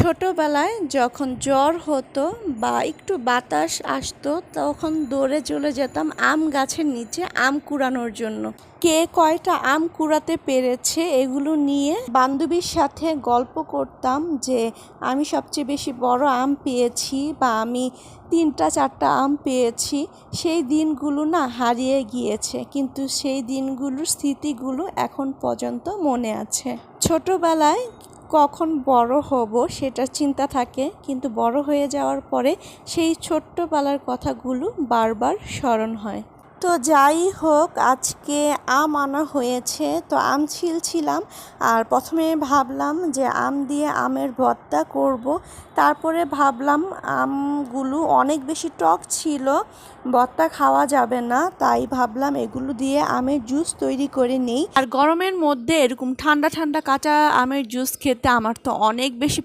ছোটবেলায় যখন জ্বর হতো বা একটু বাতাস আসতো তখন দৌড়ে চলে যেতাম আম গাছের নিচে আম কুড়ানোর জন্য। কে কয়টা আম কুড়াতে পেরেছে এগুলো নিয়ে বান্ধবীর সাথে গল্প করতাম যে আমি সবচেয়ে বেশি বড় আম পেয়েছি বা আমি 3টা 4টা আম পেয়েছি। সেই দিনগুলো না হারিয়ে গিয়েছে, কিন্তু সেই দিনগুলোর স্মৃতিগুলো এখন পর্যন্ত মনে আছে। ছোটবেলায় কখন বড় হব সেটা চিন্তা থাকে, কিন্তু বড় হয়ে যাওয়ার পরে সেই ছোট্টবেলার কথাগুলো বারবার স্মরণ হয়। তো যাই হোক, আজকে আম আনা হয়েছে, তো আম ছিলছিলাম আর প্রথমে ভাবলাম যে আম দিয়ে আমের ভর্তা করব। তারপরে ভাবলাম আমগুলো অনেক বেশি টক ছিল, ভর্তা খাওয়া যাবে না, তাই ভাবলাম এগুলো দিয়ে আমের জুস তৈরি করে নেই। আর গরমের মধ্যে এরকম ঠান্ডা ঠান্ডা কাঁচা আমের জুস খেতে আমার তো অনেক বেশি